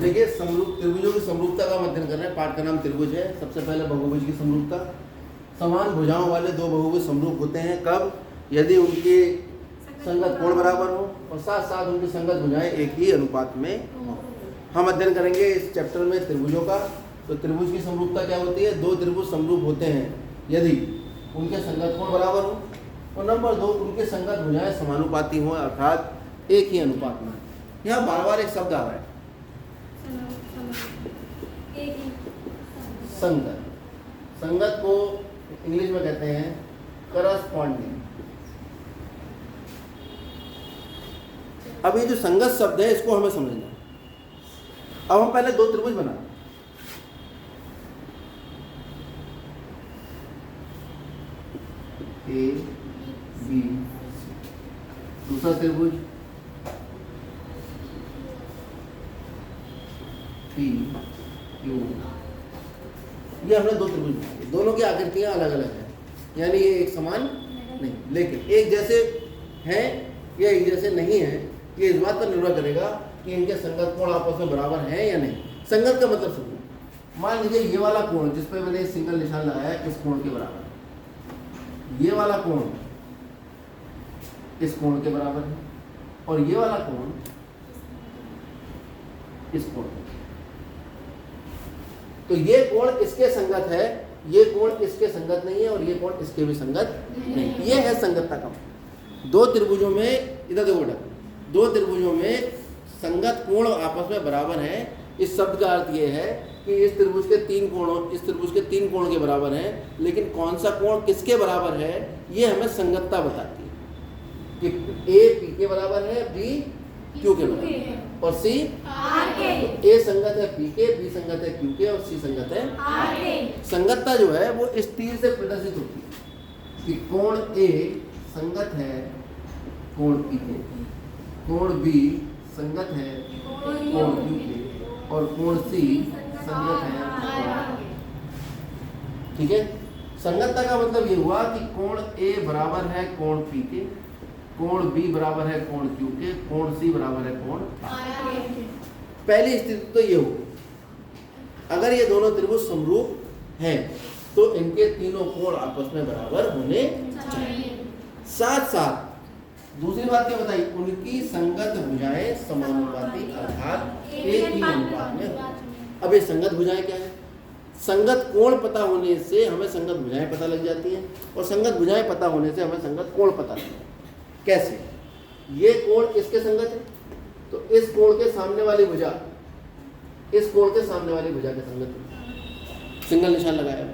देखिए त्रिभुजों की समरूपता का अध्ययन कर रहे हैं। पाठ का नाम त्रिभुज है। सबसे पहले बहुभुज की समरूपता। समान भुजाओं वाले दो बहुभुज समरूप होते हैं कब? यदि उनके संगत कोण बराबर हो और साथ साथ उनकी संगत भुजाएं एक ही अनुपात में हो। हम अध्ययन करेंगे इस चैप्टर में त्रिभुजों का। तो त्रिभुज की समरूपता क्या होती है? दो त्रिभुज समरूप होते हैं यदि उनके संगत कोण बराबर हो और नंबर 2 उनके संगत भुजाएं समानुपाती हो, अर्थात एक ही अनुपात में। यहाँ बार बार एक शब्द आ रहा है, संगत। संगत को इंग्लिश में कहते हैं करस्पॉन्डिंग। अब ये जो संगत शब्द है इसको हमें समझना है। अब हम पहले दो त्रिभुज बना, ए बी, दूसरा त्रिभुज पी क्यू। ये हमने दो त्रिभुज बनाए, दोनों की आकृतियां अलग अलग हैं, यानी ये एक समान नहीं, लेकिन एक जैसे हैं या एक जैसे नहीं है, ये इस बात पर निर्भर करेगा कि इनके संगत कोण आपस में बराबर हैं या नहीं। संगत का मतलब समझो, मान लीजिए ये वाला कोण जिस पर मैंने सिंगल निशान लगाया इस कोण के बराबर, ये वाला कोण इस कोण के बराबर है और ये वाला कोण इस कोण के। तो ये कोण इसके संगत है, ये कोण इसके संगत नहीं है और ये कोण इसके भी संगत नहीं। ये है संगतता का। दो त्रिभुजों में, इधर देखो बेटा, दो त्रिभुजों में संगत कोण आपस में बराबर हैं। इस शब्द का अर्थ ये है कि इस त्रिभुज के तीन कोण के बराबर हैं, लेकिन कौन सा कोण किसके बराबर है ये हमें संगतता बताती है कि ए पी के बराबर है, बी क्यू के बराबर है और सी आर के। तो ए संगत है पी के, बी संगत है क्यू के और सी संगत है आर के। संगतता जो है वो इस तीर से प्रदर्शित होती है कि कोण ए संगत है कोण पी के, कोण बी संगत है कोण क्यू के और कोण सी संगत है आर के। ठीक है। संगतता का मतलब ये हुआ कि कोण ए बराबर है कोण पी के, कोण बी बराबर है कोण क्यू के, कोण सी बराबर है कोण आर के। पहली स्थिति तो ये होगी, अगर ये दोनों त्रिभुज समरूप हैं तो इनके तीनों कोण आपस में बराबर होने चाहिए। साथ साथ दूसरी बात क्या बताई? उनकी संगत भुजाएं समानुपाती अर्थात एक ही अनुपात में हो। अब ये संगत भुजाएं क्या है? संगत कोण पता होने से हमें संगत भुजाएं पता लग जाती हैं और संगत भुजाएं पता होने से हमें संगत कोण पता लगता है। कैसे? ये कोण इसके संगत है तो इस कोण के सामने वाली भुजा इस कोण के सामने वाली भुजा के संगत है, सिंगल निशान लगाया।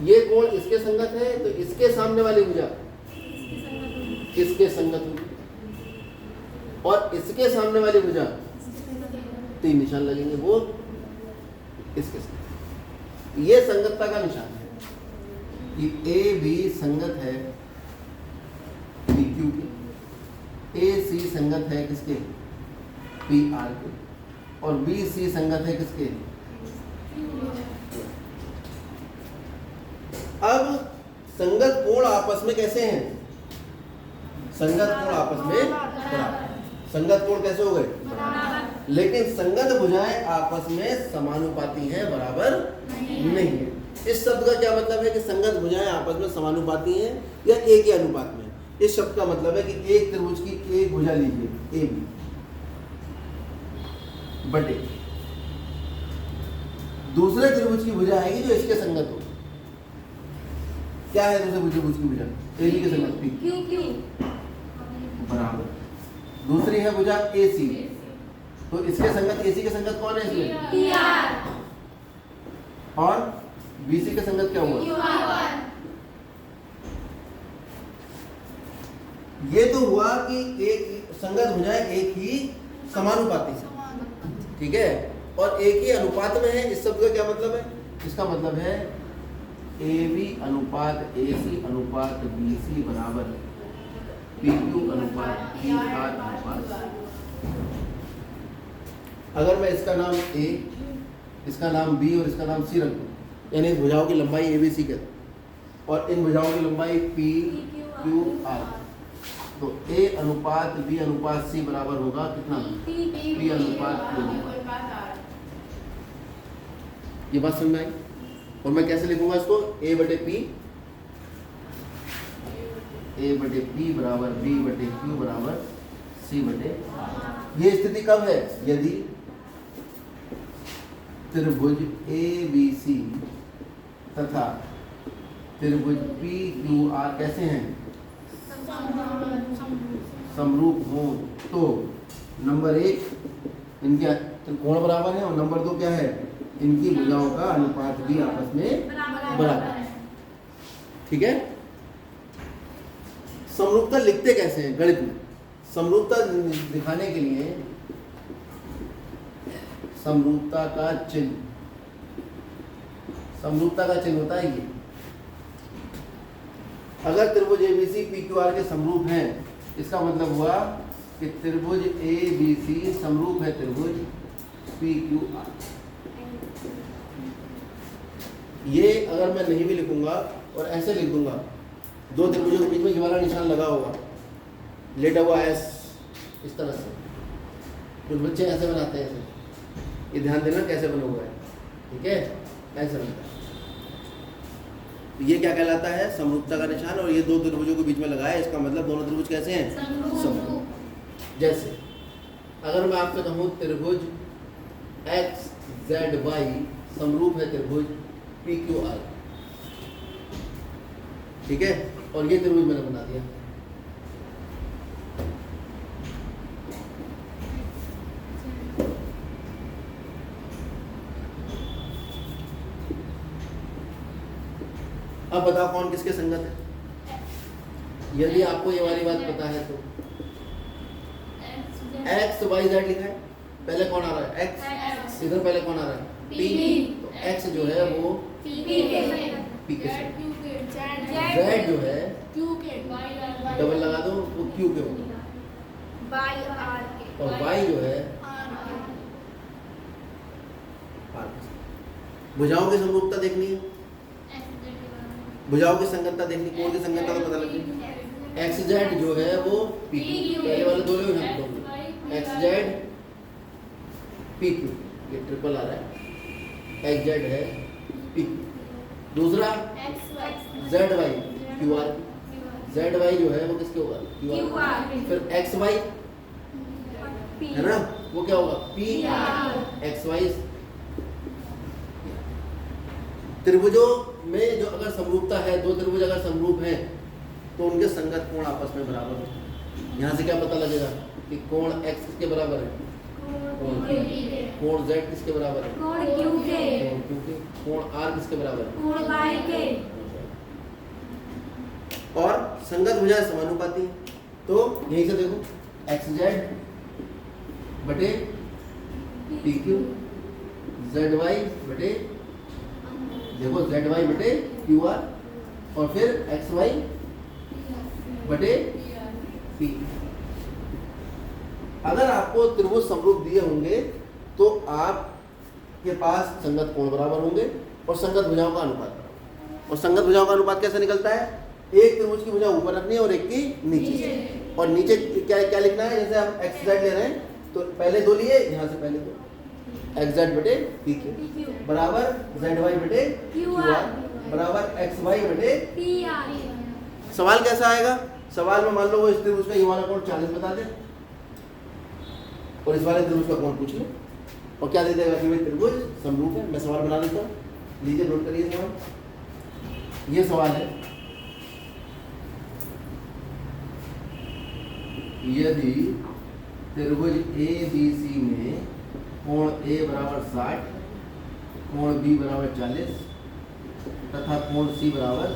ये कोण इसके संगत है तो इसके सामने वाली भुजा इसके संगत होगी और इसके सामने वाली भुजा तीन निशान लगेंगे, वो इसके संगत। ये संगतता का निशान है कि ए बी संगत है पी क्यू के, ए सी संगत है किसके? पी आर के और बी सी संगत है किसके? अब संगत कोण आपस में कैसे हैं? संगत कोण आपस में बराबर। संगत कोण कैसे हो गए? लेकिन संगत भुजाएं आपस में समानुपाती हैं, बराबर नहीं है। इस शब्द का क्या मतलब है कि संगत भुजाएं आपस में समानुपाती हैं या एक ही अनुपात में? इस शब्द का मतलब है कि एक त्रिभुज की एक भुजा लीजिए ए बी बटे दूसरे त्रिभुज की भुजा आएगी जो इसके संगत हो। क्या है दूसरे त्रिभुज की भुजा? ए बी के संगत पी क्यू बराबर। दूसरी है भुजा ए सी, तो इसके संगत ए सी के संगत कौन है इसमें? P R. और बी सी के संगत क्या हुआ? Q R. ये तो हुआ कि एक संगत भुजाएं एक ही समानुपाती है, ठीक है, और एक ही अनुपात में है। इस शब्द का क्या मतलब है? इसका मतलब है ए बी अनुपात ए सी अनुपात बी सी बराबर पी क्यू अनुपात पी आर अनुपात। अगर मैं इसका नाम ए, इसका नाम बी और इसका नाम सी रख दूं, यानी भुजाओं की लंबाई ए बी सी कहते हैं और इन भुजाओं की लंबाई पी क्यू आर, तो ए अनुपात बी अनुपात सी बराबर होगा कितना? पी अनुपात क्यू अनुपात आर। ये बात समझ में आई? और मैं कैसे लिखूंगा इसको? ए बटे पी बराबर बी बटे क्यू बराबर सी बटे। ये स्थिति कब है? यदि त्रिभुज ए बी सी तथा त्रिभुज पी क्यू आर कैसे हैं? समरूप हो। तो नंबर 1 इनके त्रिकोण बराबर है और नंबर 2 क्या है? इनकी भुजाओं का अनुपात भी आपस में बराबर है। ठीक है। समरूपता लिखते कैसे हैं गणित में? समरूपता दिखाने के लिए समरूपता का चिन्ह होता है ये। अगर त्रिभुज एबीसी पीक्यूआर के समरूप हैं, इसका मतलब हुआ कि त्रिभुज एबीसी समरूप है त्रिभुज पीक्यूआर। ये अगर मैं नहीं भी लिखूंगा और ऐसे लिख दूंगा, दो त्रिभुजों के बीच में ये वाला निशान लगा होगा, लेटा हुआ एस, इस तरह से कुछ बच्चे ऐसे बनाते हैं ऐसे। ये ध्यान देना कैसे बना हुआ है, ठीक है, ऐसे बनता है। ये क्या कहलाता है? समरूपता का निशान। और ये दो त्रिभुजों के बीच में लगा है, इसका मतलब दोनों त्रिभुज कैसे हैं? समरूप। जैसे अगर मैं आपसे कहूँ त्रिभुज एक्स जेड वाई समरूप है त्रिभुज पी क्यू आर, ठीक है, और ये त्रिभुज मैंने बना दिया। अब बताओ कौन किसके संगत है? यदि आपको ये वाली बात पता है तो एक्स वाई जेड लिखा है, पहले कौन आ रहा है? एक्स। इधर पहले कौन आ रहा है? पी। तो एक्स जो है वो पी के साथ, जेड जो है क्यू के, डबल लगा दो वो क्यू के होगा, और वाई जो है आर के। भुजाओं की समरूपता देखनी है, भुजाओं की संगतता देखनी, कोण की संगतता तो पता लगी। एक्स जेड जो है वो पी क्यू, पहले वाले दो लोग हैं, एक्स जेड पी क्यू, ये ट्रिपल आ रहा है, एक्स जेड है पी क्यू। दूसरा Z Y Q R, Z Y जो है वो किसके होगा? Q R. फिर एक्स वाई है ना, वो क्या होगा? P x Y. त्रिभुजों में जो अगर समरूपता है, दो त्रिभुज अगर समरूप हैं तो उनके संगत कोण आपस में बराबर है। यहाँ से क्या पता लगेगा कि कोण x किसके बराबर है? कोण z किसके बराबर है? कोण q के। कोण r किसके बराबर है? कोण y के। और संगत भुजाएं समानुपाती हैं, तो यहीं से देखो xz बटे pq, zy बटे, देखो zy बटे qr, और फिर xy बटे p। अगर आपको त्रिभुज समरूप दिए होंगे तो आपके पास संगत कोण बराबर होंगे और संगत भुजाओं का अनुपात बराबर। और संगत भुजाओं का अनुपात कैसे निकलता है? एक त्रिभुज की भुजा ऊपर रखनी है और एक की नीचे। और नीचे क्या क्या लिखना है? जैसे हम एक्स जेड ले रहे हैं तो पहले दो लिए, यहाँ से पहले दो, एक्स जेड बटे पी क्यू बराबर जेड वाई बटे क्यू आर बराबर एक्स वाई बटे पी आर। सवाल कैसा आएगा? सवाल में मान लो वो इस त्रिभुज का ये वाला कोण 40 बता दे और इस वाले त्रिभुज का कोण पूछ ले, और क्या दे देगा कि भाई त्रिभुज समरूप है। मैं सवाल बना देता हूँ, लीजिए नोट करिए सवाल। ये सवाल है, यदि त्रिभुज ए बी सी में कोण ए बराबर 60, कोण बी बराबर 40 तथा कोण सी बराबर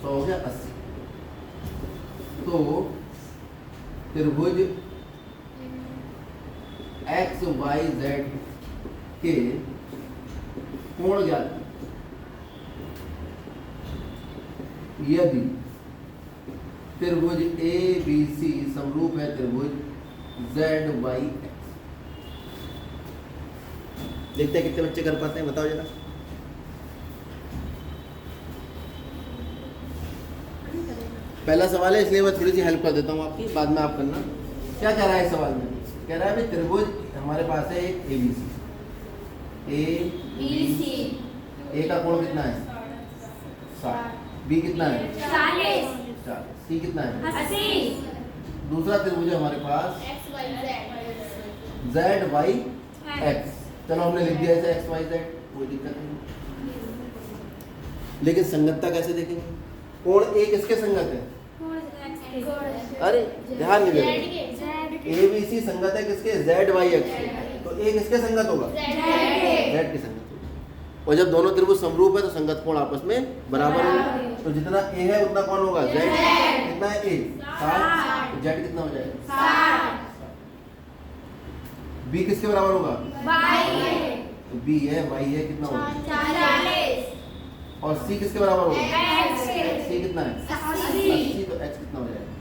100 हो गया 80, तो त्रिभुज एक्स वाई जेड के कोण ज्ञात यदि त्रिभुज ए बी सी समरूप है त्रिभुज जेड वाई एक्स। देखते हैं कितने बच्चे कर पाते हैं, बताओ जरा। पहला सवाल है इसलिए मैं थोड़ी सी हेल्प कर देता हूँ आपकी, बाद में आप करना। क्या कह रहा है सवाल में? कह रहा है भाई त्रिभुज हमारे पास है एक ABC, ए ए का कोण कितना है 60, बी कितना है 40, सी कितना है 80। दूसरा त्रिभुज है हमारे पास जेड वाई एक्स। चलो हमने लिख दिया ऐसे एक्स वाई जेड, कोई दिक्कत नहीं। लेकिन संगतता कैसे देखेंगे? कोण ए किसके संगत है? अरे ध्यान नहीं देंगे। ए बी सी संगत है किसके? Z Y X. तो ए किसके संगत होगा? जेड की संगत होगा। और जब दोनों त्रिभुज समरूप है तो संगत कोण आपस में बराबर होगा। तो जितना ए है उतना कौन होगा? जेड। कितना है ए? 60। जेड कितना हो जाएगा? बी किसके बराबर होगा? तो बी है वाई है, कितना होगा? और सी किसके बराबर होगा? सी कितना है? 80। तो एक्स कितना हो जाएगा?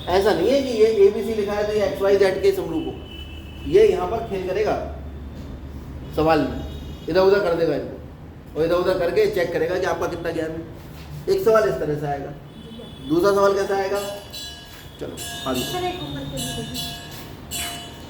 ऐसा नहीं है कि ये ए बी सी लिखा है तो ये एक्स वाई जेड के समरूप होगा। ये यहाँ पर खेल करेगा सवाल में, इधर उधर कर देगा इनको, और इधर उधर करके चेक करेगा कि आपका कितना ज्ञान है। एक सवाल इस तरह से आएगा, दूसरा सवाल कैसा आएगा? चलो आगे।